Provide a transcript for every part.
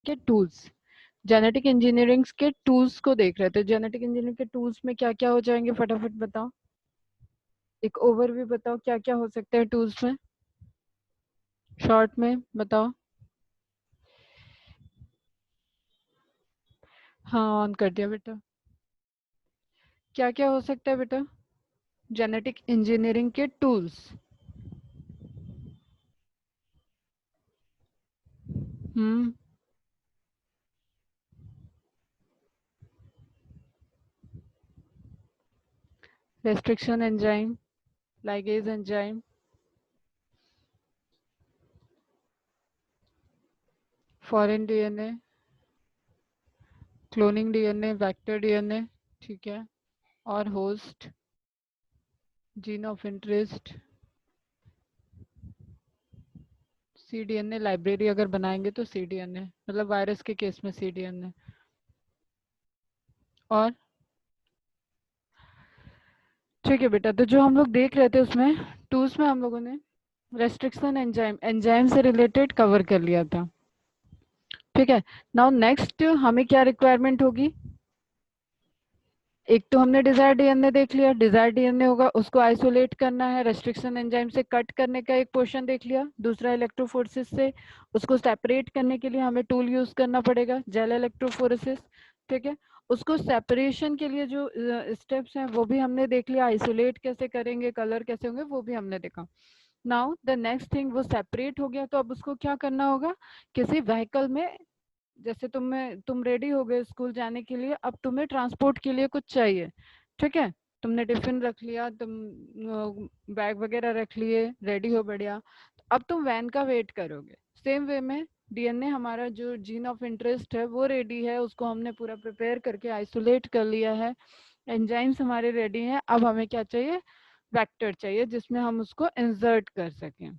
के tools, genetic engineering के tools को देख रहे थे। जेनेटिक इंजीनियरिंग के टूल्स में क्या क्या हो जाएंगे, फटाफट बताओ, एक ओवरव्यू बताओ क्या क्या हो सकता है टूल्स में, शॉर्ट में बताओ। हाँ ऑन कर दिया बेटा। क्या क्या हो सकता है बेटा जेनेटिक इंजीनियरिंग के टूल्स? हम्म, restriction enzyme, ligase enzyme, foreign DNA, cloning DNA, vector DNA, ठीक है, और host, gene of interest, cDNA library अगर बनाएंगे तो सीडीएनए, मतलब वायरस के केस में सीडीएनए। और ठीक है बेटा, तो जो हम लोग देख रहे थे उसमें टूल्स में हम लोगों ने रेस्ट्रिक्शन एंजाइम, एंजाइम से रिलेटेड कवर कर लिया था। ठीक है, नाउ नेक्स्ट हमें क्या रिक्वायरमेंट होगी? एक तो हमने डिजायर डीएनए देख लिया, डिजायर डीएनए होगा उसको आइसोलेट करना है, रेस्ट्रिक्शन एंजाइम से कट करने का एक पोर्शन देख लिया। दूसरा इलेक्ट्रोफोरेसिस से उसको सेपरेट करने के लिए हमें टूल यूज करना पड़ेगा, जेल इलेक्ट्रोफोरेसिस। ठीक है, उसको सेपरेशन के लिए जो स्टेप्स हैं वो भी हमने देख लिया, आइसोलेट कैसे करेंगे, कलर कैसे होंगे वो भी हमने देखा। नाउ द नेक्स्ट थिंग, वो सेपरेट हो गया तो अब उसको क्या करना होगा, किसी व्हीकल में, जैसे तुम रेडी हो गए स्कूल जाने के लिए, अब तुम्हें ट्रांसपोर्ट के लिए कुछ चाहिए। ठीक है, तुमने टिफिन रख लिया, तुम बैग वगैरह रख लिए, रेडी हो बढ़िया, अब तुम वैन का वेट करोगे। सेम वे में डीएनए हमारा जो जीन ऑफ इंटरेस्ट है वो रेडी है, उसको हमने पूरा प्रिपेयर करके आइसोलेट कर लिया है, एंजाइम्स हमारे रेडी हैं, अब हमें क्या चाहिए, वेक्टर चाहिए जिसमें हम उसको इंसर्ट कर सकें।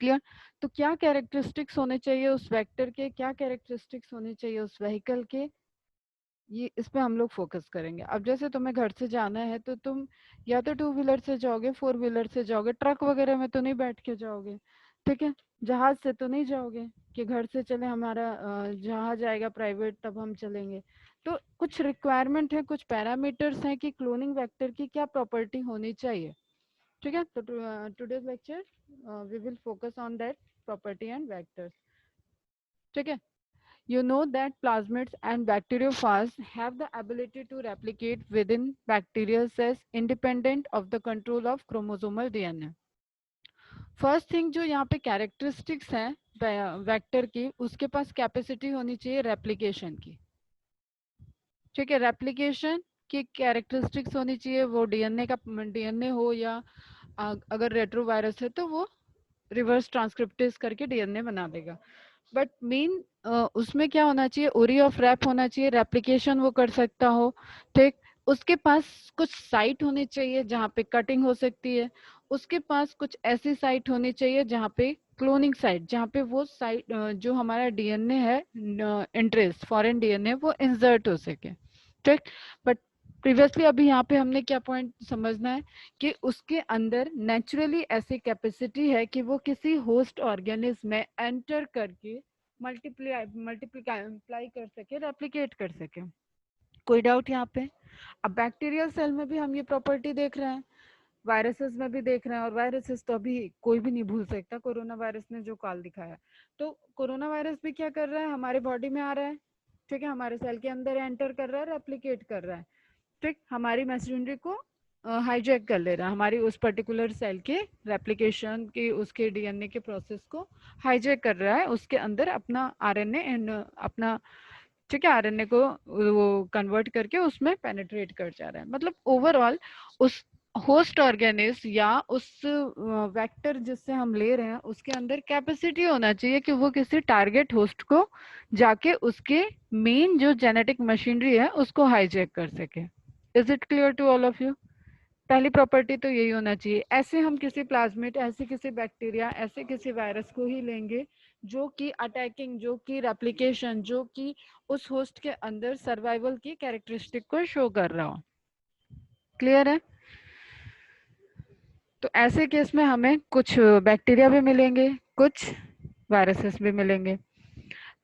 क्लियर? तो क्या कैरेक्टरिस्टिक्स होने चाहिए उस वेक्टर के, क्या कैरेक्टरिस्टिक्स होने चाहिए उस व्हीकल के, ये इस पे हम लोग फोकस करेंगे। अब जैसे तुम्हें घर से जाना है तो तुम या तो टू व्हीलर से जाओगे, फोर व्हीलर से जाओगे, ट्रक वगैरह में तो नहीं बैठ के जाओगे। ठीक है, जहाज से तो नहीं जाओगे कि घर से चले, हमारा जहाज आएगा प्राइवेट तब हम चलेंगे। तो कुछ रिक्वायरमेंट है, कुछ पैरामीटर्स हैं कि क्लोनिंग वेक्टर की क्या प्रॉपर्टी होनी चाहिए। ठीक है, तो today's lecture we will focus on that property and vectors. ठीक है, you know that plasmids and bacteriophages have the ability to replicate within bacterial cells independent of the control of chromosomal DNA. First thing जो यहाँ पे characteristics हैं vector की, उसके पास capacity होनी चाहिए रेप्लिकेशन की। ठीक है, रेप्लिकेशन की कैरेक्टरिस्टिक्स होनी चाहिए, वो डीएनए का डीएनए हो या अगर रेट्रोवायरस है तो वो रिवर्स ट्रांसक्रिप्टेज करके डीएनए बना देगा। बट मेन उसमें क्या होना चाहिए, ओरी ऑफ रैप होना चाहिए, रेप्लिकेशन वो कर सकता हो। ठीक, उसके पास कुछ साइट होनी चाहिए जहाँ पे कटिंग हो सकती है, उसके पास कुछ ऐसी साइट होनी चाहिए जहाँ पे क्लोनिंग साइट, जहाँ पे वो साइट जो हमारा डीएनए है इंटरेस्ट फॉरेन डीएनए वो इंसर्ट हो सके। ठीक, बट प्रीवियसली अभी यहाँ पे हमने क्या पॉइंट समझना है कि उसके अंदर नेचुरली ऐसी कैपेसिटी है कि वो किसी होस्ट ऑर्गेनिज्म में एंटर करके मल्टीप्लाई कर सके, रेप्लिकेट कर सके। कोई डाउट यहाँ पे? अब बैक्टीरियल सेल में भी हम ये प्रॉपर्टी देख रहे हैं, वायरसेस में भी देख रहे हैं, और वायरसेस तो अभी कोई भी नहीं भूल सकता, कोरोना वायरस ने जो काल दिखाया। तो कोरोना वायरस भी क्या कर रहा है, हमारे बॉडी में आ रहा है। ठीक है, हमारे सेल के अंदर एंटर कर रहा है, रेप्लिकेट कर रहा है। ठीक, हमारी मशीनरी को हाईजैक कर ले रहा है, हमारी उस पर्टिकुलर सेल के रेप्लिकेशन की, उसके डीएनए के प्रोसेस को हाईजैक कर रहा है, उसके अंदर अपना आरएनए एंड अपना, ठीक है, आरएनए को वो कन्वर्ट करके उसमें पेनिट्रेट कर जा रहा है। मतलब ओवरऑल उस होस्ट ऑर्गेनिज्म या उस वेक्टर जिससे हम ले रहे हैं उसके अंदर कैपेसिटी होना चाहिए कि वो किसी टारगेट होस्ट को जाके उसके मेन जो जेनेटिक मशीनरी है उसको हाईजैक कर सके। Is it clear to all of you? पहली प्रॉपर्टी तो यही होना चाहिए। ऐसे हम किसी प्लाज्मिड, ऐसे किसी बैक्टीरिया, ऐसे किसी वायरस को ही लेंगे जो कि अटैकिंग, जो कि रेप्लिकेशन, जो कि उस होस्ट के अंदर सर्वाइवल की कैरेक्टरिस्टिक को शो कर रहा हो। क्लियर है? तो ऐसे केस में हमें कुछ बैक्टीरिया भी मिलेंगे, कुछ वायरसेस भी मिलेंगे।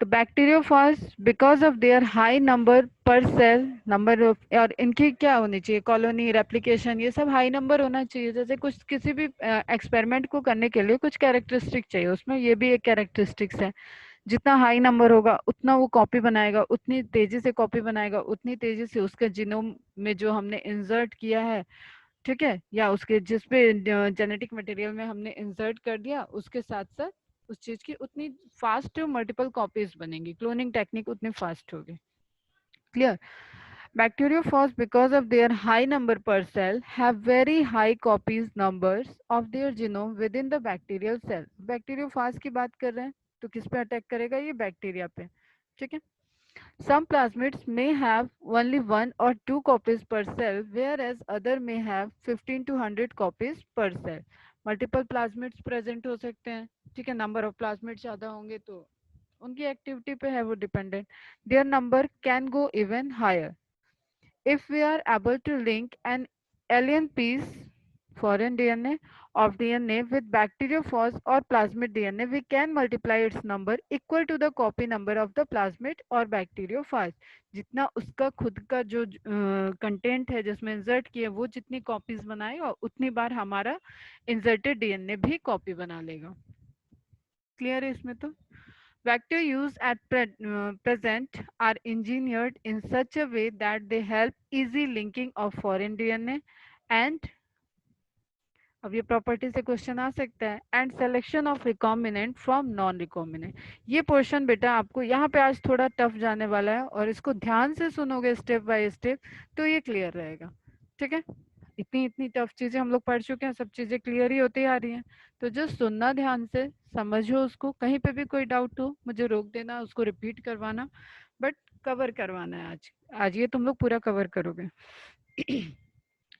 तो bacteriophage because of their high number पर सेल नंबर ऑफ, और इनकी क्या होनी चाहिए, कॉलोनी, रेप्लिकेशन, ये सब हाई नंबर होना चाहिए। जैसे कुछ किसी भी एक्सपेरिमेंट को करने के लिए कुछ कैरेक्टरिस्टिक चाहिए, उसमें ये भी एक कैरेक्टरिस्टिक्स है। जितना हाई नंबर होगा उतना वो कॉपी बनाएगा, उतनी तेजी से कॉपी बनाएगा, उतनी तेजी से उसके जीनोम में जो हमने इंसर्ट किया है, ठीक है, या उसके जिस पे जेनेटिक मटेरियल में हमने इंसर्ट कर दिया, उसके साथ साथ उस चीज की उतनी फास्ट मल्टीपल कॉपीज बनेंगी, क्लोनिंग टेक्निक उतनी फास्ट होगी। Clear? Bacteriophores, because of their high number per cell, have very high copies numbers of their genome within the bacterial cell. Bacteriophores की बात कर रहे हैं तो किस पे अटैक करेगा, ये बैक्टीरिया पे, ठीक है। Some plasmids may have only 1 or 2 copies per cell, whereas other may have 15 to 100 copies per cell. Multiple plasmids present हो सकते हैं, ठीक है। number of plasmids ज़्यादा होंगे तो उनकी एक्टिविटी पे है वो dependent. Their number can go even higher. If we are able to link an alien piece, foreign DNA, of DNA with bacteriophage or plasmid DNA, we can multiply its number equal to the copy number of the plasmid or bacteriophage. जितना उसका खुद का जो content है जिसमें insert किया, वो जितनी कॉपीज बनाएगा उतनी बार हमारा इंसर्टेड डीएनए भी कॉपी बना लेगा। क्लियर है इसमें? तो vector used at present are engineered in such a way that they help easy linking of foreign DNA and, अब ये प्रॉपर्टी से क्वेश्चन आ सकता है, and selection of recombinant from non recombinant. ये पोर्शन बेटा आपको यहाँ पे आज थोड़ा टफ जाने वाला है, और इसको ध्यान से सुनोगे स्टेप बाय स्टेप तो ये क्लियर रहेगा, ठीक है। इतनी इतनी टफ चीजें हम लोग पढ़ चुके हैं, सब चीजें क्लियर ही होती आ रही हैं, तो जस्ट सुनना, ध्यान से समझो उसको। कहीं पे भी कोई डाउट हो मुझे रोक देना, उसको रिपीट करवाना, बट कवर करवाना है आज। आज ये तुम लोग पूरा कवर करोगे।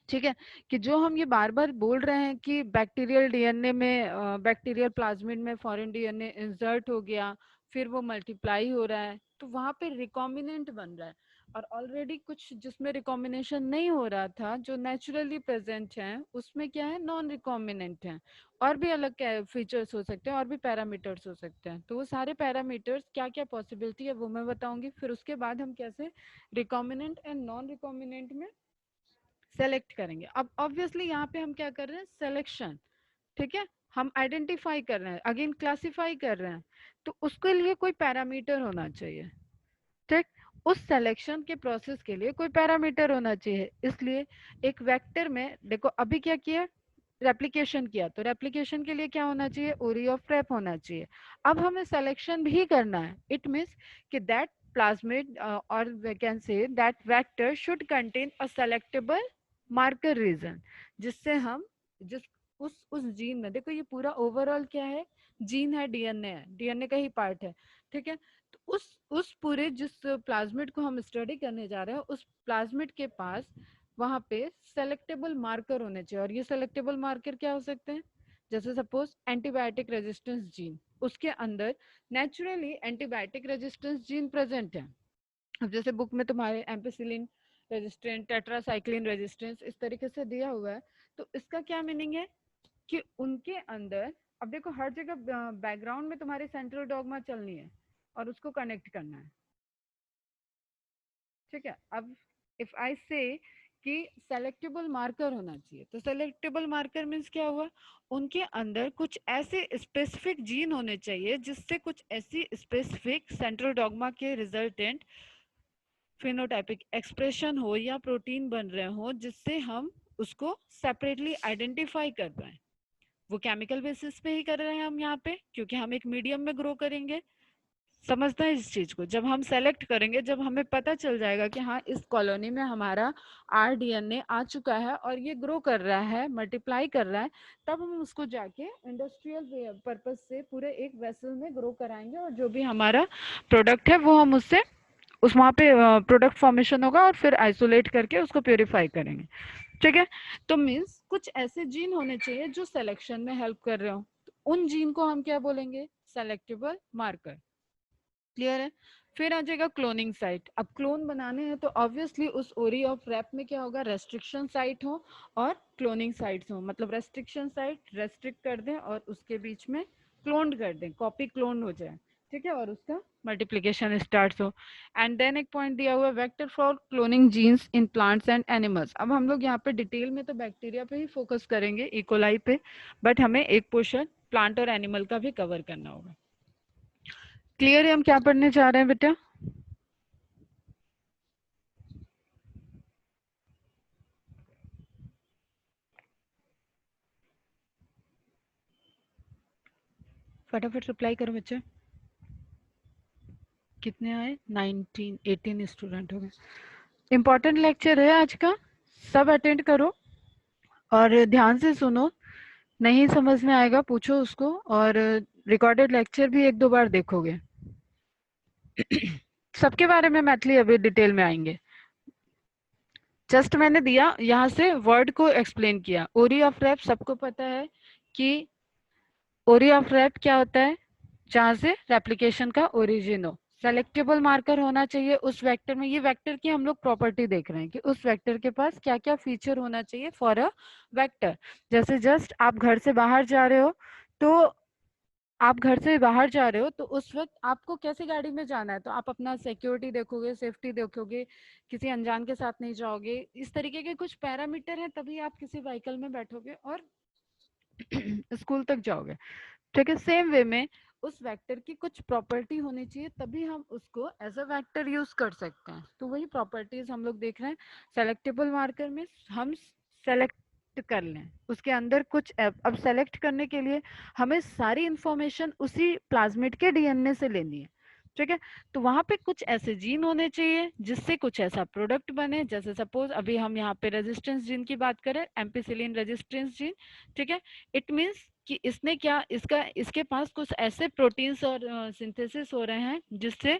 ठीक है, कि जो हम ये बार बार बोल रहे हैं कि बैक्टीरियल डीएनए में, बैक्टीरियल प्लाज्मिड में फॉरेन डीएनए इंसर्ट हो गया, फिर वो मल्टीप्लाई हो रहा है, तो वहां पे रिकॉम्बिनेंट बन रहा है। और ऑलरेडी कुछ जिसमें रिकॉम्बिनेशन नहीं हो रहा था, जो नेचुरली प्रेजेंट है, उसमें क्या है, नॉन रिकॉम्बिनेंट है। और भी अलग क्या फीचर्स हो सकते हैं, और भी पैरामीटर्स हो सकते हैं। तो वो सारे पैरामीटर्स क्या क्या पॉसिबिलिटी है वो मैं बताऊंगी, फिर उसके बाद हम कैसे रिकॉम्बिनेंट एंड नॉन रिकॉम्बिनेंट में सेलेक्ट करेंगे। अब ऑब्वियसली यहाँ पे हम क्या कर रहे हैं, सिलेक्शन, ठीक है। हम आइडेंटिफाई कर रहे हैं, अगेन क्लासिफाई कर रहे हैं, तो उसके लिए कोई पैरामीटर होना चाहिए, ठीक। उस सिलेक्शन के प्रोसेस के लिए कोई पैरामीटर होना चाहिए। इसलिए एक वेक्टर में देखो, अभी क्या किया, रेप्लिकेशन किया, तो रेप्लिकेशन के लिए क्या होना चाहिए, ओरी ऑफ रेप होना चाहिए। अब हमें सिलेक्शन भी करना है, इट मीन्स कि that plasmid or we can say that vector should contain a selectable marker region, जिससे हम जिस उस जीन में, देखो ये पूरा ओवरऑल क्या है, जीन है, डीएनए है, डीएनए का ही पार्ट है, ठीक है। तो उस पूरे जिस प्लाज्मिड को हम स्टडी करने जा रहे हैं, उस प्लाज्मिड के पास वहां पे सेलेक्टेबल मार्कर होने चाहिए। और ये सेलेक्टेबल मार्कर क्या हो सकते हैं, जैसे सपोज एंटीबायोटिक रेजिस्टेंस जीन, उसके अंदर naturally antibiotic resistance gene present है। अब जैसे बुक में तुम्हारे एम्पिसिलिन रेजिस्टेंट, टेट्रासाइक्लिन रेजिस्टेंस इस तरीके से दिया हुआ है, तो इसका क्या मीनिंग है कि उनके अंदर, अब देखो हर जगह बैकग्राउंड में तुम्हारी सेंट्रल डॉगमा चलनी है और उसको कनेक्ट करना है, ठीक है। अब इफ आई से कि सेलेक्टेबल मार्कर होना चाहिए, तो सेलेक्टेबल मार्कर मीन्स क्या हुआ, उनके अंदर कुछ ऐसे स्पेसिफिक जीन होने चाहिए जिससे कुछ ऐसी स्पेसिफिक सेंट्रल डॉगमा के रिजल्टेंट फिनोटाइपिक एक्सप्रेशन हो या प्रोटीन बन रहे हो, जिससे हम उसको सेपरेटली आइडेंटिफाई कर पाए। वो केमिकल बेसिस पे ही कर रहे हैं हम यहाँ पे, क्योंकि हम एक मीडियम में ग्रो करेंगे। समझता है इस चीज को, जब हम सेलेक्ट करेंगे, जब हमें पता चल जाएगा कि हाँ इस कॉलोनी में हमारा आरडीएनए आ चुका है और ये ग्रो कर रहा है, मल्टीप्लाई कर रहा है, तब हम उसको जाके इंडस्ट्रियल पर्पज से पूरे एक वेसल में ग्रो कराएंगे, और जो भी हमारा प्रोडक्ट है वो हम उससे उस वहाँ पे प्रोडक्ट फॉर्मेशन होगा, और फिर आइसोलेट करके उसको प्योरीफाई करेंगे, ठीक है। तो मीन्स कुछ ऐसे जीन होने चाहिए जो सिलेक्शन में हेल्प कर रहे हो, तो उन जीन को हम क्या बोलेंगे, सेलेक्टेबल मार्कर। क्लियर है? फिर आ जाएगा क्लोनिंग साइट। अब क्लोन बनाने हैं तो ऑब्वियसली उस ओरी ऑफ रैप में क्या होगा, रेस्ट्रिक्शन साइट हो और क्लोनिंग साइट्स हो। मतलब रेस्ट्रिक्शन साइट रेस्ट्रिक्ट कर दें और उसके बीच में क्लोन कर दें, कॉपी क्लोन हो जाए, ठीक है, और उसका मल्टीप्लिकेशन स्टार्ट हो। एंड देन एक पॉइंट दिया हुआ है vector for cloning genes in plants and animals. अब हम लोग यहाँ पे डिटेल में तो बैक्टीरिया पे ही फोकस करेंगे, इकोलाई पे, बट हमें एक पोर्शन प्लांट और एनिमल का भी कवर करना होगा। क्लियर है हम क्या पढ़ने जा रहे हैं बेटा? फटाफट रिप्लाई करो बच्चे। कितने आए? 19 18 स्टूडेंट हो गए। इम्पोर्टेंट लेक्चर है आज का, सब अटेंड करो और ध्यान से सुनो। नहीं समझ में आएगा पूछो उसको, और रिकॉर्डेड लेक्चर भी एक दो बार देखोगे। सबके बारे में मैथिली अभी डिटेल में आएंगे। जस्ट मैंने दिया यहाँ से वर्ड को एक्सप्लेन किया। ओरी ऑफ रैप सबको पता है कि ओरी ऑफ रैप क्या होता है, जहां से रेप्लिकेशन का ओरिजिन हो। सेलेक्टेबल मार्कर होना चाहिए उस वेक्टर में। ये वेक्टर की हम लोग प्रॉपर्टी देख रहे हैं कि उस वेक्टर के पास क्या क्या फीचर होना चाहिए फॉर अ वेक्टर। जैसे जस्ट आप घर से बाहर जा रहे हो, तो आप घर से बाहर जा रहे हो तो उस वक्त आपको कैसे गाड़ी में जाना है, तो आप अपना सिक्योरिटी देखोगे, सेफ्टी देखोगे, किसी अनजान के साथ नहीं जाओगे। इस तरीके के कुछ पैरामीटर हैं, तभी आप किसी व्हीकल में बैठोगे और स्कूल तक जाओगे। ठीक है, सेम वे में उस वेक्टर की कुछ प्रॉपर्टी होनी चाहिए, तभी हम उसको एज अ वेक्टर यूज कर सकते हैं। तो वही प्रॉपर्टीज हम लोग देख रहे हैं। सेलेक्टेबल मार्कर में हम सेलेक्ट कर लें, उसके अंदर कुछ अब सेलेक्ट करने के लिए हमें सारी इंफॉर्मेशन उसी प्लाज्मिड के डीएनए से लेनी है। ठीक है, तो वहां पे कुछ ऐसे जीन होने चाहिए जिससे कुछ ऐसा प्रोडक्ट बने। जैसे सपोज अभी हम यहाँ पे रेजिस्टेंस जीन की बात करें, एम्पिसिलिन रेजिस्टेंस जीन। ठीक है, इट मीन्स कि इसने क्या, इसके पास कुछ ऐसे प्रोटीन्स और सिंथेसिस हो रहे हैं जिससे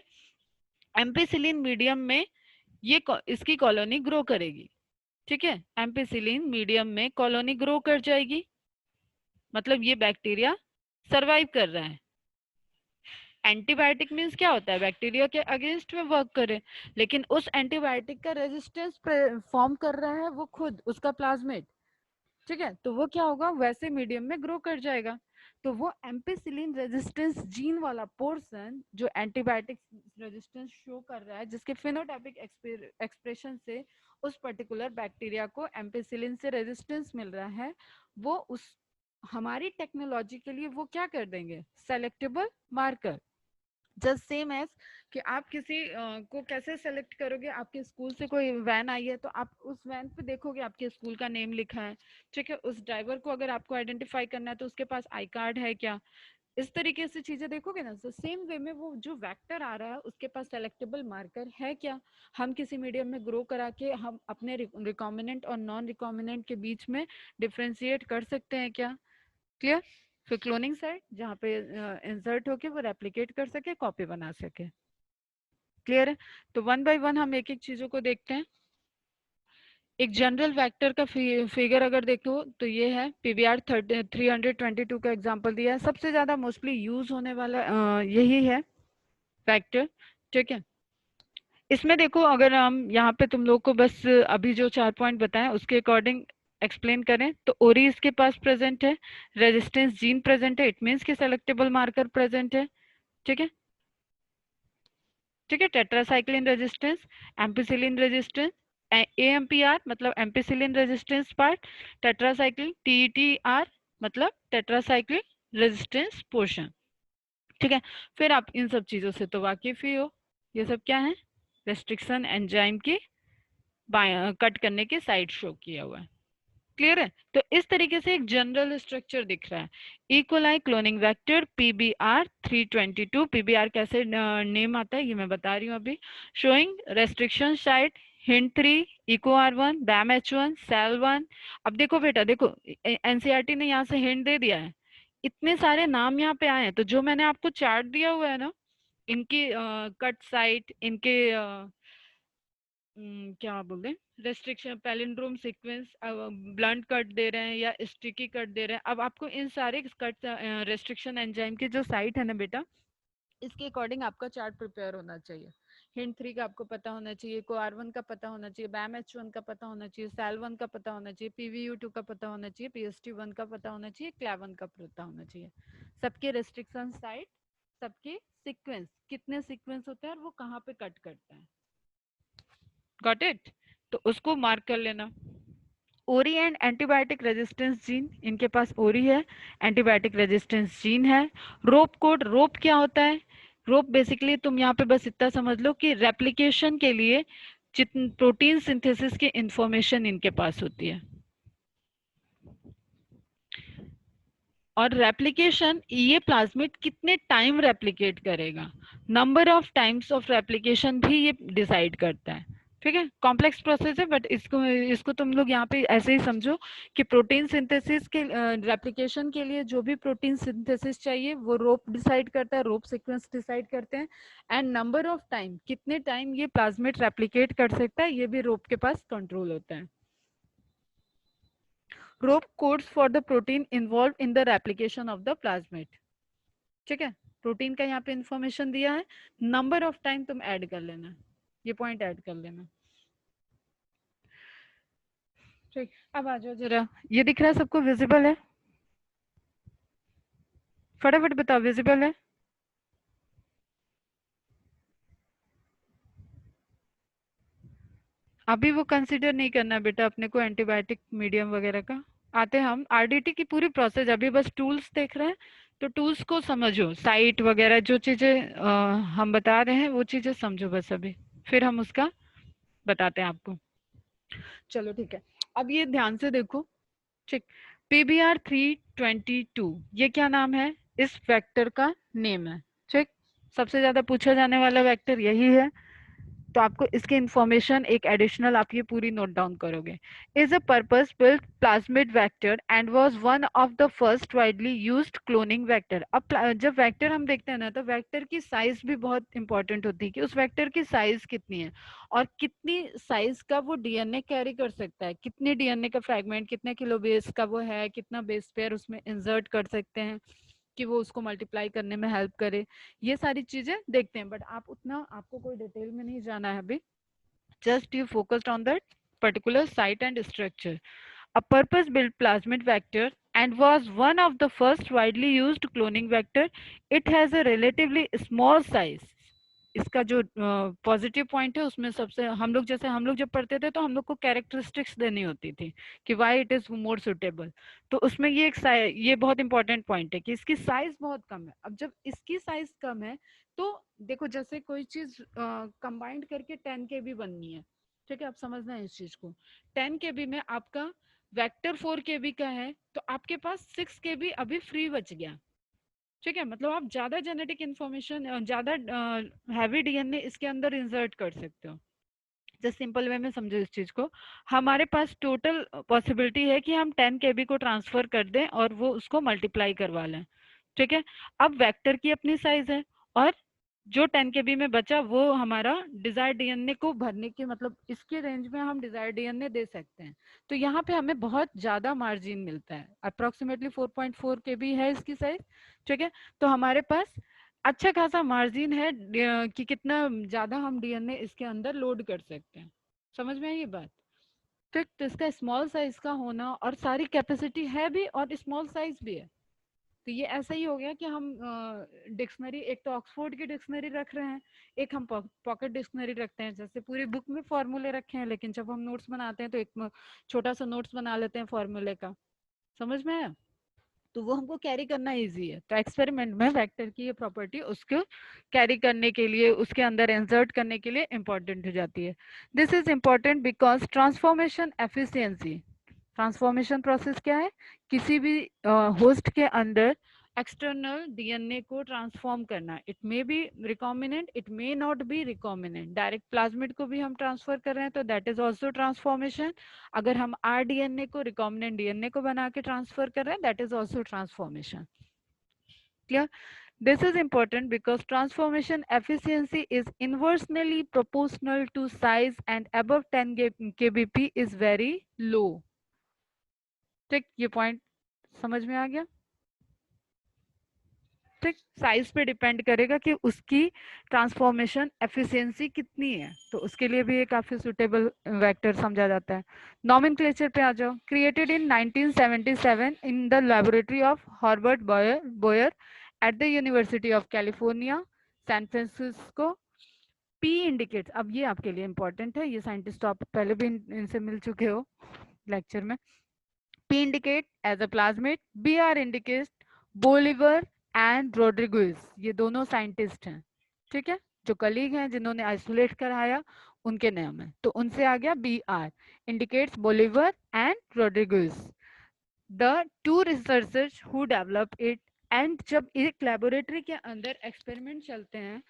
एम्पिसिलिन मीडियम में ये इसकी कॉलोनी ग्रो करेगी। ठीक है, एम्पिसिलिन मीडियम में कॉलोनी ग्रो कर जाएगी, मतलब ये बैक्टीरिया सरवाइव कर रहा है। एंटीबायोटिक मीन्स क्या होता है, बैक्टीरिया के अगेंस्ट में वर्क करे, लेकिन उस एंटीबायोटिक का रेजिस्टेंस फॉर्म कर रहा है वो खुद, उसका प्लाज्मिड। ठीक है, तो वो क्या होगा, वैसे मीडियम में ग्रो कर जाएगा। तो वो एम्पिसिलिन रेजिस्टेंस जीन वाला पोर्शन जो एंटीबायोटिक रेजिस्टेंस शो कर रहा है, जिसके फिनोटाइपिक एक्सप्रेशन से उस पर्टिकुलर बैक्टीरिया को एम्पिसिलिन से रेजिस्टेंस मिल रहा है, वो उस हमारी टेक्नोलॉजी के लिए वो क्या कर देंगे, selectable marker. Just same as कि आप किसी को कैसे सेलेक्ट करोगे, आपके स्कूल से कोई वैन आई है तो आप उस वैन पे देखोगे आपके स्कूल का नेम लिखा है। ठीक है, उस ड्राइवर को अगर आपको आइडेंटिफाई करना है तो उसके पास आई कार्ड है क्या, इस तरीके से चीजें देखोगे ना। तो सेम वे में वो जो वेक्टर आ रहा है उसके पास सेलेक्टेबल मार्कर है क्या, हम किसी मीडियम में ग्रो करा के हम अपने रिकॉम्बिनेंट और नॉन रिकॉम्बिनेंट के बीच में डिफ्रेंशिएट कर सकते हैं क्या। क्लियर? फिर क्लोनिंग साइट जहाँ पे इंसर्ट होके वो रेप्लिकेट कर सके, कॉपी बना सके। क्लियर है? तो वन बाय वन हम एक एक चीजों को देखते हैं। एक जनरल वेक्टर का फिगर अगर देखो तो ये है पीबीआर 322 का एग्जांपल दिया है। सबसे ज्यादा मोस्टली यूज होने वाला यही है वेक्टर। ठीक है, इसमें देखो अगर हम यहाँ पे तुम लोग को बस अभी जो 4 पॉइंट बताएं उसके अकॉर्डिंग एक्सप्लेन करें, तो ओरी इसके पास प्रेजेंट है, रेजिस्टेंस जीन प्रेजेंट है, इट मीन्स कि सेलेक्टेबल मार्कर प्रेजेंट है। ठीक है, ठीक है, टेट्रासाइक्लिन रेजिस्टेंस, एम्पिसिलिन रेजिस्टेंस, एएमपीआर मतलब ampicillin resistance part, tetracycline TTR मतलब टेट्रासाइक्लिन रेजिस्टेंस पोर्शन। ठीक है, फिर आप इन सब चीजों से तो वाकिफ ही हो, ये सब क्या है, रेस्ट्रिक्शन एंजाइम की कट करने की साइड शो किया हुआ है। क्लियर है? तो इस तरीके से एक जनरल स्ट्रक्चर दिख रहा है। E coli cloning vector PBR 322, PBR कैसे नेम आता है ये मैं बता रही हूँ अभी। Showing restriction site Hind 3, Eco R1, Bam H1, Sal 1। अब देखो बेटा, देखो एनसीईआरटी ने यहाँ से हिंट दे दिया है, इतने सारे नाम यहाँ पे आए हैं, तो जो मैंने आपको चार्ट दिया हुआ है ना, इनकी कट साइट, इनके क्या बोलते हैं restriction, palindrome sequence, blunt cut दे रहे हैं या स्टिकी कट दे रहे हैं। अब आपको इन सारे कट रेस्ट्रिक्शन एंजाइम की जो साइट है ना बेटा, इसके अकॉर्डिंग आपका चार्ट प्रिपेयर होना चाहिए। हिंट 3 का आपको पता होना चाहिए, को R1 का पता होना चाहिए, बैम H1 का पता होना चाहिए, सेल 1 का पता होना चाहिए, PVU2 का पता होना चाहिए, PST1 का पता होना चाहिए, क्लैवन का पता होना चाहिए। सबके रेस्ट्रिक्शन साइट सबके सीक्वेंस, कितने सीक्वेंस होते हैं और वो कहाँ पे कट करता है। Got it? तो उसको मार्क कर लेना। ओरी एंड एंटीबायोटिक रेजिस्टेंस जीन, इनके पास ओरी है, एंटीबायोटिक रेजिस्टेंस जीन है। रोप कोड, रोप क्या होता है? रोप बेसिकली तुम यहाँ पे बस इतना समझ लो कि रेप्लिकेशन के लिए जितनी प्रोटीन सिंथेसिस की इंफॉर्मेशन इनके पास होती है। और रेप्लिकेशन, ये प्लाज्मिड कितने टाइम रेप्लिकेट करेगा, number of times of replication भी ये डिसाइड करता है। ठीक है, कॉम्प्लेक्स प्रोसेस है, बट इसको इसको तुम लोग यहाँ पे ऐसे ही समझो कि प्रोटीन सिंथेसिस के रेप्लिकेशन के लिए जो भी प्रोटीन सिंथेसिस चाहिए वो रोप डिसाइड करता है, रोप सीक्वेंस डिसाइड करते हैं। एंड नंबर ऑफ टाइम, कितने टाइम ये प्लाज्मिड रेप्लिकेट कर सकता है, ये भी रोप के पास कंट्रोल होता है। Rop codes for the protein involve in the replication of the plasmid. ठीक है, प्रोटीन का यहाँ पे इंफॉर्मेशन दिया है, नंबर ऑफ टाइम तुम ऐड कर लेना, ये पॉइंट ऐड कर लेना। ठीक, अब आ जाओ जरा, ये दिख रहा है सबको, विजिबल है? फटाफट बताओ, विजिबल है? अभी वो कंसिडर नहीं करना बेटा अपने को एंटीबायोटिक मीडियम वगैरह का। आते हैं हम आरडीटी की पूरी प्रोसेस, अभी बस टूल्स देख रहे हैं, तो टूल्स को समझो, साइट वगैरह जो चीजें हम बता रहे हैं वो चीजें समझो बस अभी, फिर हम उसका बताते हैं आपको। चलो ठीक है, अब ये ध्यान से देखो। ठीक, PBR322, ये क्या नाम है? इस वेक्टर का नेम है। ठीक, सबसे ज्यादा पूछा जाने वाला वेक्टर यही है, तो आपको इसकी इंफॉर्मेशन एक एडिशनल आप ये पूरी नोट डाउन करोगे। Is a purpose built plasmid vector and was one of the first widely used cloning vector. अब जब वेक्टर हम देखते हैं ना, तो वेक्टर की साइज भी बहुत इंपॉर्टेंट होती है कि उस वेक्टर की साइज कितनी है और कितनी साइज का वो डीएनए कैरी कर सकता है, कितने डीएनए का फ्रैगमेंट, कितने किलो बेस का वो है, कितना बेस पेयर उसमें इंसर्ट कर सकते हैं कि वो उसको मल्टीप्लाई करने में हेल्प करे, ये सारी चीजें देखते हैं। बट आप उतना, आपको कोई डिटेल में नहीं जाना है अभी, just you focused on that particular site and structure. A purpose-built plasmid vector and was one of the first widely used cloning vector. It has a relatively small size. इसका जो पॉजिटिव पॉइंट है उसमें सबसे, हम लोग जैसे हम लोग जब पढ़ते थे तो हम लोग को कैरेक्टरिस्टिक्स देनी होती थी कि why it is more suitable, तो उसमें ये एक ये बहुत इंपॉर्टेंट पॉइंट है कि इसकी साइज बहुत कम है। अब जब इसकी साइज कम है तो देखो, जैसे कोई चीज कंबाइंड करके 10 KB बननी है, ठीक है, आप समझना है इस चीज को, 10 KB में आपका वेक्टर 4 KB का है, तो आपके पास 6 KB अभी फ्री बच गया। ठीक है, मतलब आप ज्यादा जेनेटिक इंफॉर्मेशन, ज्यादा हैवी डीएनए इसके अंदर इंसर्ट कर सकते हो। जस्ट सिंपल वे में समझो इस चीज को, हमारे पास टोटल पॉसिबिलिटी है कि हम 10 KB को ट्रांसफर कर दें और वो उसको मल्टीप्लाई करवा लें। ठीक है, अब वेक्टर की अपनी साइज है और जो 10 KB में बचा वो हमारा डिजायर डीएनए को भरने के, मतलब इसके रेंज में हम डिजायर डीएनए दे सकते हैं। तो यहाँ पे हमें बहुत ज्यादा मार्जिन मिलता है, अप्रोक्सीमेटली 4.4 KB है इसकी साइज। ठीक है, तो हमारे पास अच्छा खासा मार्जिन है कि कितना ज्यादा हम डीएनए इसके अंदर लोड कर सकते हैं। समझ में आई ये बात? ठीक, तो इसका स्मॉल साइज का होना और सारी कैपेसिटी है भी और स्मॉल साइज भी है, तो ये ऐसा ही हो गया कि हम डिक्शनरी, एक तो ऑक्सफोर्ड की डिक्शनरी रख रहे हैं, एक हम पॉकेट डिक्शनरी रखते हैं। जैसे पूरी बुक में फॉर्मूले रखे हैं, लेकिन जब हम नोट्स बनाते हैं तो एक छोटा सा नोट्स बना लेते हैं फॉर्मूले का। समझ में आया? तो वो हमको कैरी करना इजी है, तो एक्सपेरिमेंट में वेक्टर की ये प्रॉपर्टी उसको कैरी करने के लिए, उसके अंदर इंसर्ट करने के लिए इंपॉर्टेंट हो जाती है। This is important because transformation efficiency, transformation process क्या है? किसी भी होस्ट के अंदर एक्सटर्नल डीएनए को ट्रांसफॉर्म करना। It may be recombinant, it may not be recombinant. Direct plasmid को भी हम ट्रांसफर कर रहे हैं तो दैट इज ऑल्सो ट्रांसफॉर्मेशन। अगर हम आर डीएनए को रिकॉम्बिनेंट डीएनए को बना के ट्रांसफर कर रहे हैं, that is also transformation. Clear? This is important because transformation efficiency is inversely proportional to size and above 10 kbp is very low. ठीक, ये पॉइंट समझ में आ गया? ठीक, साइज पे डिपेंड करेगा कि उसकी ट्रांसफॉर्मेशन एफिशिएंसी कितनी है, तो उसके लिए भी ये काफी सुटेबल वेक्टर समझा जाता है। नॉमेनक्लेचर पे आ जाओ। Created in 1977 in the laboratory of Herbert Boyer at the University of California, San Francisco. P indicates, अब ये आपके लिए इंपॉर्टेंट है, ये साइंटिस्ट आप पहले भी इनसे मिल चुके हो लेक्चर में. P indicate as a plasmid, Br indicates Bolivar and Rodriguez. ये दोनों साइंटिस्ट हैं, ठीक है, जो कलीग हैं जिन्होंने आइसोलेट कराया उनके नाम है. तो उनसे आ गया Br indicates Bolivar and Rodriguez. The two researchers who develop it. And जब एक लेबोरेटरी के अंदर एक्सपेरिमेंट चलते हैं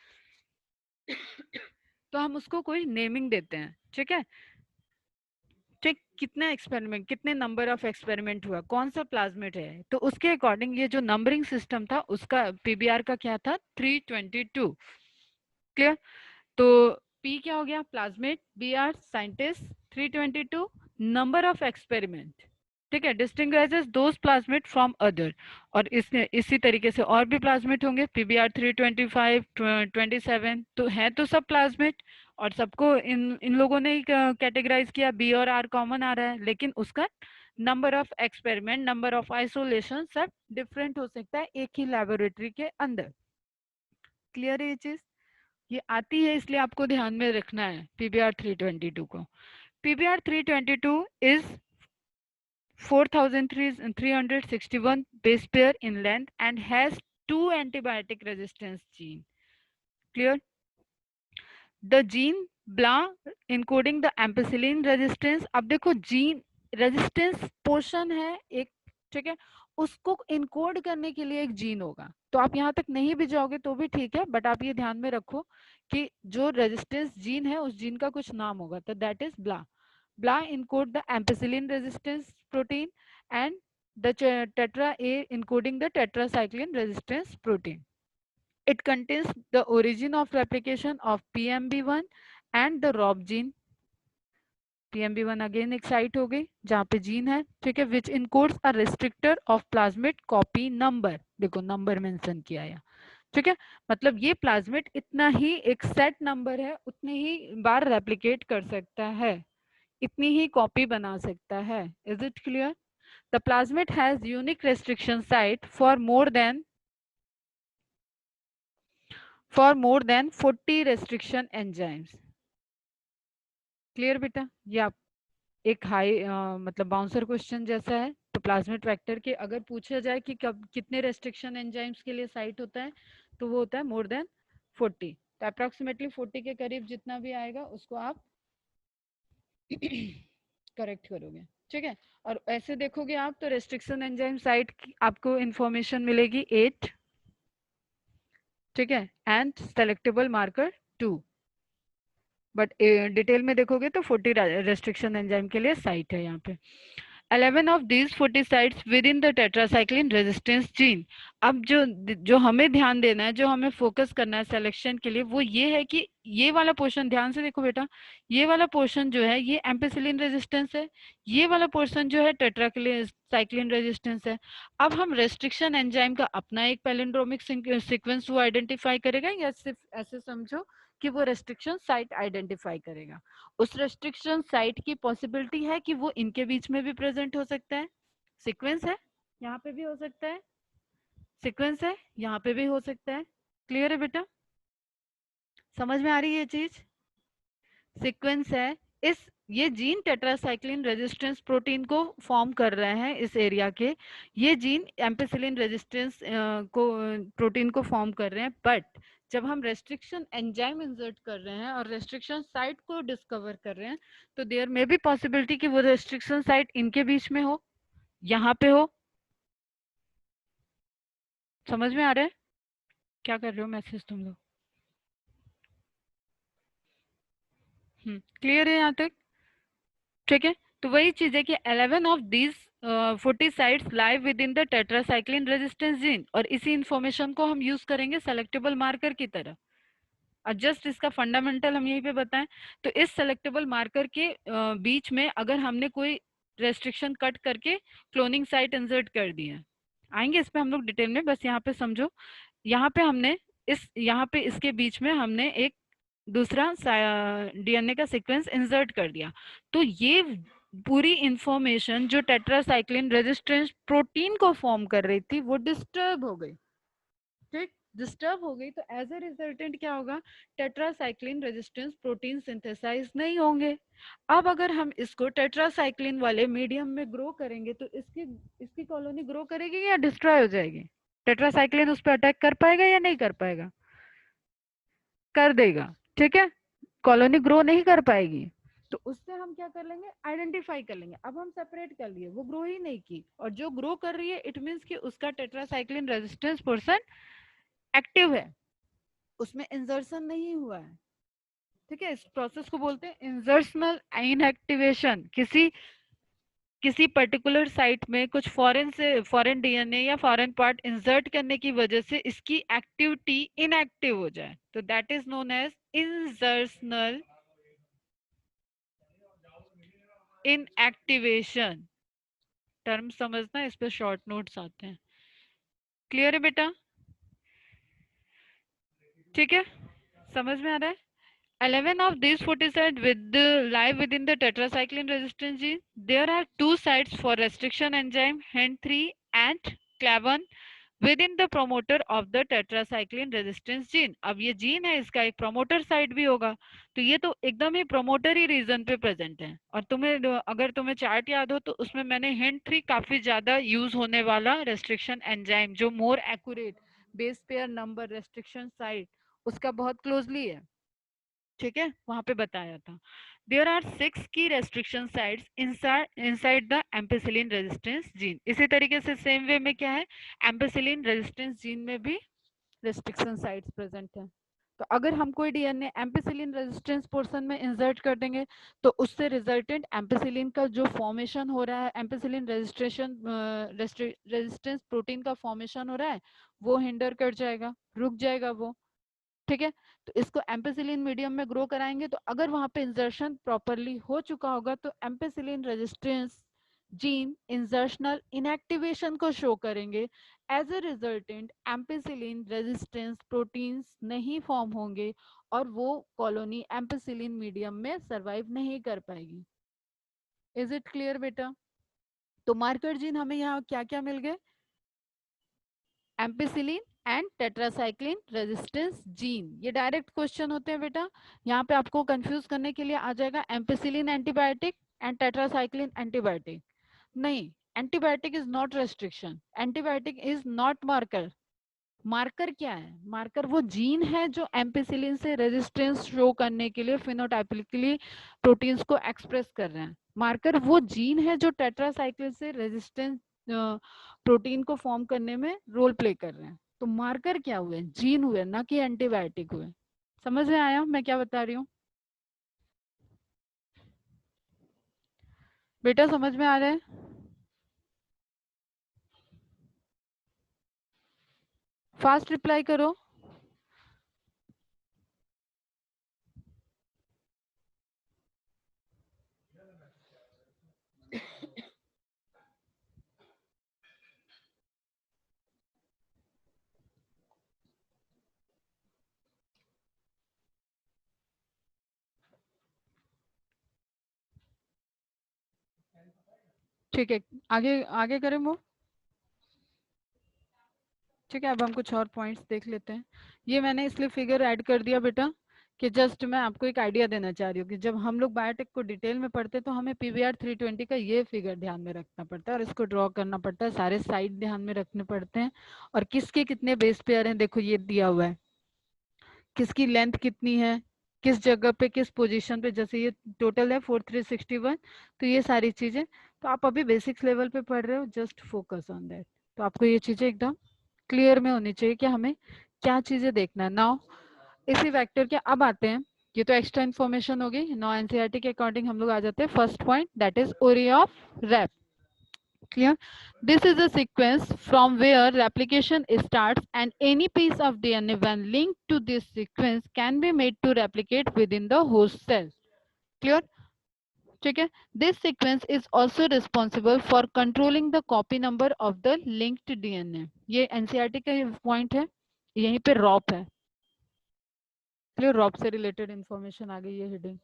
तो हम उसको कोई नेमिंग देते हैं, ठीक है. ठीक, कितने एक्सपेरिमेंट, कितने नंबर ऑफ एक्सपेरिमेंट हुआ, कौन सा प्लाज्मेट है, तो उसके अकॉर्डिंग ये जो नंबरिंग सिस्टम था उसका पीबीआर का क्या था 322. क्लियर. तो पी क्या हो गया plasmid, B R scientist, 322 number of experiment, ठीक है, distinguishes those plasmid from other. और इसी तरीके से और भी प्लाज्मेट होंगे, पीबीआर 325, 27, तो है तो सब प्लाज्मेट और सबको इन लोगों ने कैटेगराइज किया, बी और आर कॉमन आ रहा है, लेकिन उसका number of experiment, number of isolation सब डिफरेंट हो सकता है एक ही लेबोरेटरी के अंदर. क्लियर है ये चीज, ये आती है इसलिए आपको ध्यान में रखना है पीबीआर 322 को. PBR 322 is 4361 base pair in length and has 2 antibiotic resistance gene. Clear? The gene BLA encoding the ampicillin resistance. अब देखो जीन रेजिस्टेंस पोर्शन है एक, ठीक है, उसको इनकोड करने के लिए एक जीन होगा. तो आप यहाँ तक नहीं भी जाओगे तो भी ठीक है, बट आप ये ध्यान में रखो कि जो रेजिस्टेंस जीन है उस जीन का कुछ नाम होगा, तो that is BLA. BLA encode the ampicillin resistance protein and the tetra A encoding the tetracycline resistance protein. It contains the origin of replication of PMB1 and the ROB gene. PMB1 again एक site हो गई जहाँ पे gene है, ठीक है, which encodes a restrictor of plasmid copy number. देखो number mention किया है, ठीक है, मतलब ये प्लाज्मेट इतना ही एक सेट नंबर है, उतने ही बार रेप्लिकेट कर सकता है, इतनी ही कॉपी बना सकता है. Is it clear? The plasmid has unique restriction site for more than 40 restriction enzymes. Clear बेटा? ये आप एक हाई मतलब बाउंसर क्वेश्चन जैसा है. तो प्लाज्मेट वेक्टर के अगर पूछा जाए कि कब कितने रेस्ट्रिक्शन एंजाइम्स के लिए साइट होता है, तो वो होता है मोर देन 40. तो अप्रोक्सीमेटली 40 के करीब जितना भी आएगा उसको आप करेक्ट करोगे, ठीक है. और ऐसे देखोगे आप तो रेस्ट्रिक्शन एंजाइम साइट आपको इंफॉर्मेशन मिलेगी 8, ठीक है, and selectable marker 2, but detail में देखोगे तो 40 रेस्ट्रिक्शन एंजाइम के लिए साइट है यहाँ पे. 11 of these 40 sites within the tetracycline resistance gene. अब जो हमें ध्यान देना है, जो हमें फोकस करना है सिलेक्शन के लिए, वो ये है कि ये वाला पोर्शन ध्यान से देखो बेटा, ये वाला पोर्शन जो है ये एम्पिसिलिन रेजिस्टेंस है, ये वाला पोर्शन जो है टेट्रासाइक्लिन रेजिस्टेंस है. अब हम रेस्ट्रिक्शन एंजाइम का अपना एक पैलिंड्रोमिक सीक्वेंस वो आइडेंटिफाई करेगा, या सिर्फ ऐसे समझो कि वो रेस्ट्रिक्शन साइट आइडेंटिफाई करेगा. उस रेस्ट्रिक्शन साइट की पॉसिबिलिटी है कि वो इनके बीच में भी प्रेजेंट हो सकता है, सीक्वेंस है यहाँ पे भी हो सकता है, सीक्वेंस है यहाँ पे भी हो सकता है. क्लियर है बेटा? समझ में आ रही है ये चीज? सीक्वेंस है, इस ये जीन टेट्रासाइक्लिन रेजिस्टेंस प्रोटीन को फॉर्म कर रहे हैं इस एरिया के, ये जीन एम्पिसिलिन रेजिस्टेंस को प्रोटीन को फॉर्म कर रहे हैं. बट जब हम रेस्ट्रिक्शन एंजाइम इंसर्ट कर रहे हैं और रेस्ट्रिक्शन साइट को डिस्कवर कर रहे हैं, तो देयर मे बी पॉसिबिलिटी कि वो रेस्ट्रिक्शन साइट इनके बीच में हो, यहाँ पे हो. समझ में आ रहा है? क्या कर रहे हो मैसेज तुम लोग? क्लियर है यहाँ तक? ठीक है, तो वही चीज है कि 11 of these 40 sites live with in the tetracycline resistance gene, और इसी इंफॉर्मेशन को हम यूज करेंगे सेलेक्टेबल मार्कर की तरह. और जस्ट इसका फंडामेंटल हम यहीं पे बताएं, तो इस सेलेक्टेबल मार्कर के बीच में अगर हमने कोई रेस्ट्रिक्शन कट करके क्लोनिंग साइट इंसर्ट कर दी है, आएंगे इस पे हम लोग डिटेल में, बस यहाँ पे समझो. यहाँ पे हमने यहाँ पे इसके बीच में हमने एक दूसरा डीएनए का सीक्वेंस इंसर्ट कर दिया, तो ये पूरी इंफॉर्मेशन जो टेट्रासाइक्लिन रेजिस्टेंस प्रोटीन को फॉर्म कर रही थी वो डिस्टर्ब हो गई. डिस्टर्ब हो गई तो एज ए रिजल्टेंट क्या होगा, टेट्रासाइक्लिन रेजिस्टेंस प्रोटीन सिंथेसाइज नहीं होंगे। अब अगर हम इसको टेट्रासाइक्लिन वाले मीडियम में ग्रो करेंगे तो इसकी इसकी कॉलोनी ग्रो करेगी या डिस्ट्रॉय हो जाएगी? टेट्रासाइक्लिन उस पर अटैक कर पाएगा या नहीं कर पाएगा? कर देगा, ठीक है, कॉलोनी ग्रो नहीं कर पाएगी। तो उससे हम क्या कर लेंगे, आइडेंटिफाई कर लेंगे। अब हम सेपरेट कर लिए, वो ग्रो ही नहीं की और जो ग्रो कर रही है इट मींस कि उसका टेट्रासाइक्लिन रेजिस्टेंस पर्सन एक्टिव है, उसमें इंजर्शन नहीं हुआ है, ठीक है। इस प्रोसेस को बोलते हैं इंजर्शनल इनएक्टिवेशन। किसी पर्टिकुलर साइट में कुछ फॉरेन डीएनए या फॉरेन पार्ट इंसर्ट करने की वजह से इसकी एक्टिविटी इनएक्टिव हो जाए, तो that is known as insertional inactivation. Term समझना, इस पे शॉर्ट नोट्स आते हैं। क्लियर है बेटा? ठीक है, समझ में आ रहा है? 11 of these 40 with live within the tetracycline resistance gene. There are two sites for restriction enzyme HEN3 and CLAV1 within the promoter of the tetracycline resistance gene. अब ये जीन है, इसका एक प्रोमोटर साइट भी होगा, तो ये तो एकदम ही प्रोमोटर ही रीजन पे प्रेजेंट है। और अगर तुम्हें चार्ट याद हो तो उसमें मैंने HEN3 काफी ज्यादा यूज होने वाला रेस्ट्रिक्शन एंजाइम, जो more accurate base pair number restriction site उसका बहुत क्लोजली है, ठीक है, वहां पे बताया था। देयर आर 6 की restriction sites inside the ampicillin resistance gene. इसी तरीके से सेम वे में क्या है, एम्पिसिलिन रेजिस्टेंस जीन में भी रेस्ट्रिक्शन साइट्स प्रेजेंट है। तो अगर हम कोई डीएनए एम्पिसिलिन रेजिस्टेंस पोर्शन में इंसर्ट कर देंगे तो उससे रिजल्टेंट एम्पिसिलिन का जो फॉर्मेशन हो रहा है, एम्पिसिलिन रेजिस्टेंस प्रोटीन का फॉर्मेशन हो रहा है, वो हिंडर कर जाएगा, रुक जाएगा वो, ठीक है। तो इसको एम्पेसिलिन मीडियम में ग्रो कराएंगे, तो अगर वहां पे इंजर्शन प्रॉपरली हो चुका होगा तो ampicillin resistance gene insertional inactivation को शो करेंगे। As a resultant ampicillin resistance proteins नहीं फॉर्म होंगे और वो कॉलोनी एम्पेसिलिन मीडियम में सरवाइव नहीं कर पाएगी। इज इट क्लियर बेटा? तो मार्कर जीन हमें यहाँ क्या क्या मिल गए, ampicillin and tetracycline resistance gene. ये डायरेक्ट क्वेश्चन होते हैं बेटा, यहाँ पे आपको कंफ्यूज करने के लिए आ जाएगा ampicillin antibiotic and tetracycline antibiotic. नहीं, antibiotic is not restriction, antibiotic is not marker. Marker क्या है, मार्कर वो जीन है जो एम्पिसिलिन से रेजिस्टेंस शो करने के लिए फिनोटाइपिकली प्रोटीन्स को एक्सप्रेस कर रहे हैं। मार्कर वो जीन है जो टेट्रासाइक्लिन से रेजिस्टेंस प्रोटीन को फॉर्म करने में रोल प्ले कर रहे हैं। तो मार्कर क्या हुए, जीन हुए, ना कि एंटीबायोटिक हुए। समझ में आया मैं क्या बता रही हूँ बेटा? समझ में आ रहा है? फास्ट रिप्लाई करो। ठीक है, आगे आगे करें वो। ठीक है, अब हम कुछ और पॉइंट्स देख लेते हैं। ये मैंने इसलिए फिगर ऐड कर दिया बेटा कि जस्ट मैं आपको एक आइडिया देना चाह रही हूँ कि जब हम लोग बायोटेक को डिटेल में पढ़ते हैं तो हमें पीवीआर 320 का ये फिगर ध्यान में रखना पड़ता है और इसको ड्रॉ करना पड़ता है, सारे साइड ध्यान में रखने पड़ते हैं और किसके कितने बेस पेयर हैं देखो ये दिया हुआ है, किसकी लेंथ कितनी है, किस जगह पे किस पोजीशन पे, जैसे ये टोटल है 4361। तो ये सारी चीजें तो आप अभी बेसिक्स लेवल पे पढ़ रहे हो, जस्ट फोकस ऑन दैट। तो आपको ये चीजें एकदम क्लियर में होनी चाहिए कि हमें क्या चीजें देखना है। नाउ इसी वेक्टर के अब आते हैं, ये तो एक्स्ट्रा इन्फॉर्मेशन हो गई। नाउ एनसीईआरटी के अकॉर्डिंग हम लोग आ जाते हैं first point, that is ori of rep. Clear? This is a sequence from where replication starts and any piece of DNA when linked to this sequence can be made to replicate within the host cell. Clear? ठीक है, this sequence is also responsible for controlling the copy number of the linked DNA. ये NCERT का point है, यहीं पे रॉप है। Clear? रॉप से related information आ गई, ये heading.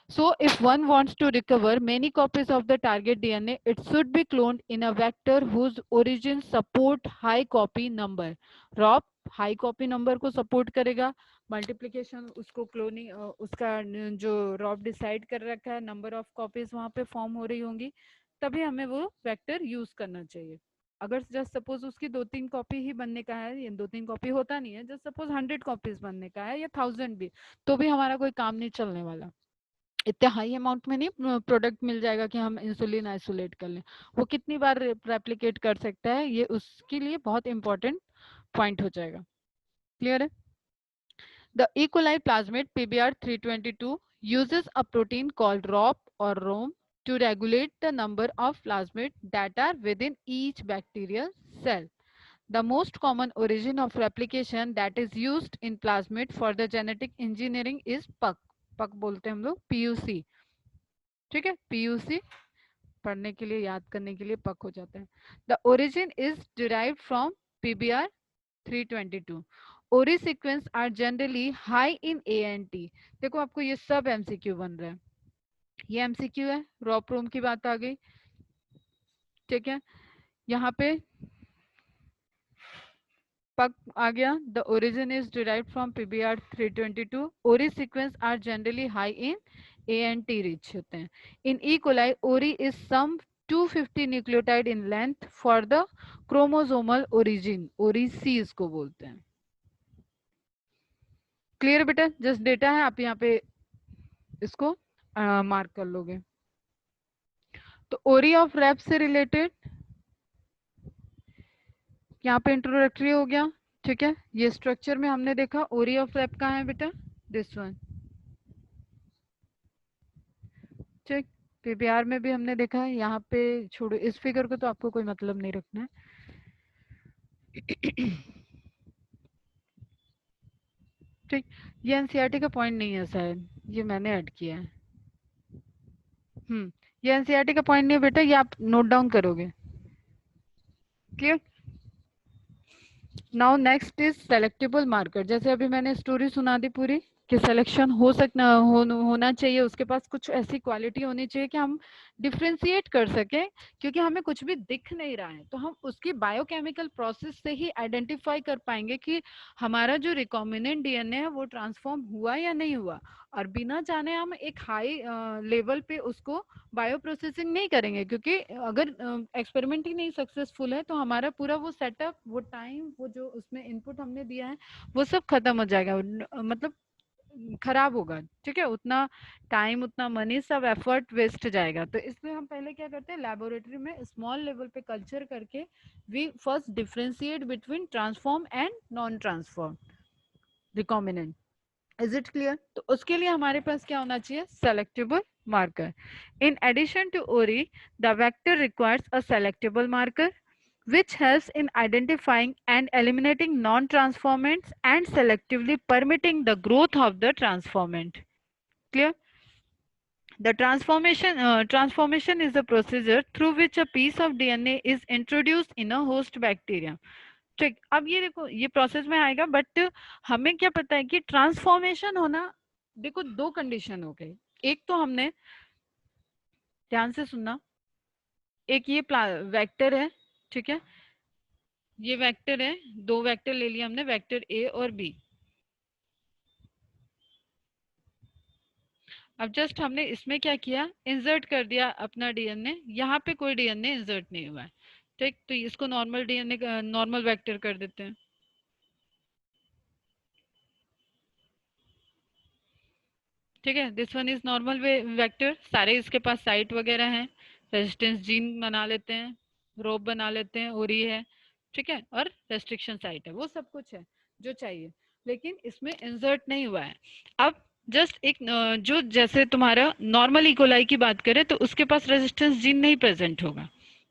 So if one wants to recover many copies of the target DNA, it should be cloned in a vector whose origins support high copy number. Rob, high copy number को support करेगा, multiplication उसको cloning उसका जो Rob decide कर रखा है, number of copies वहां पे फॉर्म हो रही होंगी, तभी हमें वो वेक्टर यूज करना चाहिए। अगर जस्ट सपोज उसकी 2-3 कॉपी ही बनने का है, ये 2-3 कॉपी होता नहीं है, जस्ट सपोज 100 कॉपीज बनने का है या 1000 भी, तो भी हमारा कोई काम नहीं चलने वाला। इतने हाई अमाउंट में नहीं प्रोडक्ट मिल जाएगा कि हम इंसुलिन आइसोलेट कर लें। वो कितनी बार रेप्लिकेट कर सकता है, ये उसके लिए बहुत इंपॉर्टेंट पॉइंट हो जाएगा। क्लियर है? The E. coli plasmid PBr322 uses a protein called ROP or ROM to regulate the number of plasmids that are within each bacterial cell. The most common origin of replication that is used in plasmid for the genetic engineering is PUC. PUC बोलते हैं हम लोग, PUC. ठीक है, PUC पढ़ने के लिए, याद करने के लिए PUC हो जाता है. The origin is derived from PBr322. ORI sequence are generally high in ANT. देखो आपको ये सब MCQ बन रहा है, ये MCQ है, रॉप्रोम की बात आ गई, ठीक है, यहाँ पे पक आ गया. The origin is derived from PBr322. ORI sequence are generally high in ANT rich होते हैं. In E. coli, ORI is some 250 nucleotide in length for the chromosomal origin. ORI C इसको बोलते हैं. क्लियर बेटा? जस्ट डेटा है, आप यहाँ पे इसको मार्क कर लोगे. तो ओरी ऑफ रेप से रिलेटेड यहाँ पे इंट्रोडक्टरी हो गया, ठीक है. ये स्ट्रक्चर में हमने देखा ओरी ऑफ रेप कहाँ है बेटा, दिस वन, ठीक. पीपीआर में भी हमने देखा है, यहाँ पे छोड़ो इस फिगर को, तो आपको कोई मतलब नहीं रखना है. ठीक, ये एनसीईआरटी का पॉइंट नहीं है शायद, ये मैंने ऐड किया है. ये एनसीईआरटी का पॉइंट नहीं है बेटा, ये आप नोट डाउन करोगे. Clear? Now next is selectable marker. जैसे अभी मैंने स्टोरी सुना दी पूरी कि सिलेक्शन होना चाहिए, उसके पास कुछ ऐसी क्वालिटी होनी चाहिए कि हम डिफ्रेंशिएट कर सकें, क्योंकि हमें कुछ भी दिख नहीं रहा है, तो हम उसकी बायोकेमिकल प्रोसेस से ही आइडेंटिफाई कर पाएंगे कि हमारा जो रिकॉम्बिनेंट डीएनए है वो ट्रांसफॉर्म हुआ या नहीं हुआ. और बिना जाने हम एक हाई लेवल पे उसको बायो प्रोसेसिंग नहीं करेंगे, क्योंकि अगर एक्सपेरिमेंट ही नहीं सक्सेसफुल है तो हमारा पूरा वो सेटअप, वो टाइम, वो जो उसमें इनपुट हमने दिया है वो सब खत्म हो जाएगा, मतलब खराब होगा. ठीक है, उतना टाइम, उतना मनी, सब एफर्ट वेस्ट जाएगा. तो इसलिए हम पहले क्या करते हैं, लेबोरेटरी में स्मॉल लेवल पे कल्चर करके we first differentiate between transform and non transform recombinant. Is it clear? तो उसके लिए हमारे पास क्या होना चाहिए, selectable marker. In addition to ori, the vector requires a selectable marker which helps in identifying and eliminating non-transformants and selectively permitting the growth of the transformant. Clear? The transformation is a procedure through which a piece of DNA is introduced in a host bacterium. ठीक, अब ये देखो, ये process में आएगा, but हमें क्या पता है कि ट्रांसफॉर्मेशन होना, देखो दो कंडीशन हो गई. एक तो हमने, ध्यान से सुनना, एक ये वेक्टर है, ठीक है, ये वेक्टर है, दो वेक्टर ले लिया हमने, वेक्टर ए और बी. अब जस्ट हमने इसमें क्या किया, इंसर्ट कर दिया अपना डीएनए. यहाँ पे कोई डीएनए इंसर्ट नहीं हुआ है, ठीक. तो इसको नॉर्मल डीएनए, नॉर्मल वेक्टर कर देते हैं. ठीक है, this one is normal vector. सारे इसके पास साइट वगैरह हैं, रेजिस्टेंस जीन बना लेते हैं, रोप बना लेते हैं, ओरी है, ठीक है, और रेस्ट्रिक्शन साइट है, वो सब कुछ है जो चाहिए, लेकिन इसमें इंसर्ट नहीं हुआ है. अब जस्ट एक जो, जैसे तुम्हारा नॉर्मल इकोलाई की बात करें तो उसके पास रेजिस्टेंस जीन नहीं प्रेजेंट होगा.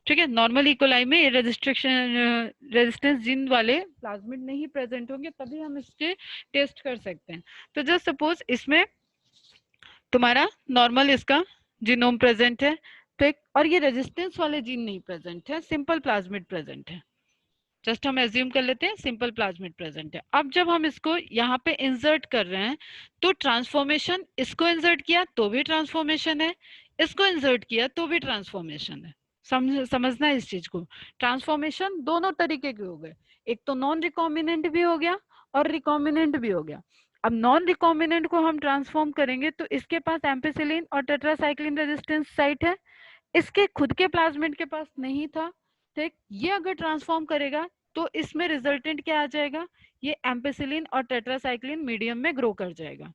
ठीक है, नॉर्मल इकोलाई में रेजिस्टेंस जीन वाले प्लाज्मिड नहीं प्रेजेंट होंगे, तभी हम इसके टेस्ट कर सकते हैं. तो जस्ट सपोज इसमें तुम्हारा नॉर्मल इसका जीनोम प्रेजेंट है, तो और ये रेजिस्टेंस वाले जीन नहीं प्रेजेंट है, सिंपल प्लाज्मिड प्रेजेंट है. जस्ट हम एज्यूम कर लेते हैं सिंपल प्लाज्मिड प्रेजेंट है. अब जब हम इसको यहाँ पे इंसर्ट कर रहे हैं तो ट्रांसफॉर्मेशन, इसको इंसर्ट किया तो भी ट्रांसफॉर्मेशन है, इसको इंसर्ट किया तो भी ट्रांसफॉर्मेशन है. समझना है इस चीज को. ट्रांसफॉर्मेशन दोनों तरीके के हो गए. एक तो नॉन रिकॉम्बिनेंट भी हो गया और रिकॉम्बिनेंट भी हो गया। अब नॉन रिकॉम्बिनेंट को हम ट्रांसफॉर्म करेंगे तो इसके पास एम्पिसिलिन और टेट्रासाइक्लिन रेजिस्टेंस साइट है, इसके खुद के प्लाज्मिड के पास नहीं था। ठीक, ये अगर ट्रांसफॉर्म करेगा तो इसमें रिजल्टेंट क्या आ जाएगा, ये एम्पिसिलिन और टेट्रासाइक्लिन मीडियम में ग्रो कर जाएगा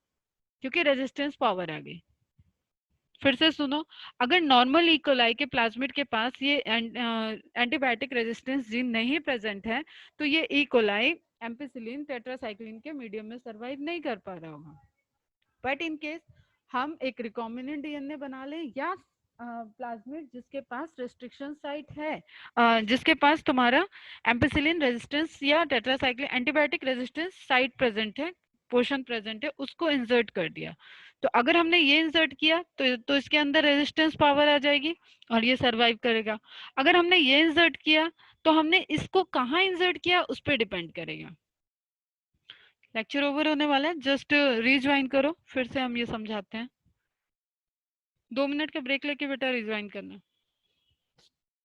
क्योंकि रेजिस्टेंस पावर आ गई। फिर से सुनो, अगर नॉर्मल इकोलाई के प्लाज्मिड के पास ये एंटीबायोटिक रेजिस्टेंस जीन नहीं प्रेजेंट है तो ये इकोलाई एम्पिसिलिन टेट्रासाइक्लिन के मीडियम में सरवाइव नहीं कर पा रहा होगा। बट इन केस हम एक रिकॉम्बिनेंट डीएनए बना लें या प्लाज्मिड जिसके पास रेस्ट्रिक्शन साइट है, जिसके पास तुम्हारा एम्पिसिलिन रेजिस्टेंस या tetracycline antibiotic resistance site present है, पोर्शन प्रेजेंट है, उसको इंसर्ट कर दिया, तो अगर हमने ये इंसर्ट किया तो इसके अंदर रेजिस्टेंस पावर आ जाएगी और ये सरवाइव करेगा। अगर हमने ये इंसर्ट किया तो हमने इसको कहाँ इंसर्ट किया उस पर डिपेंड करेगा। लेक्चर ओवर होने वाला है, जस्ट रीज्वाइन करो, फिर से हम ये समझाते हैं। 2 मिनट का ब्रेक लेके बेटा रिज्वाइन करना।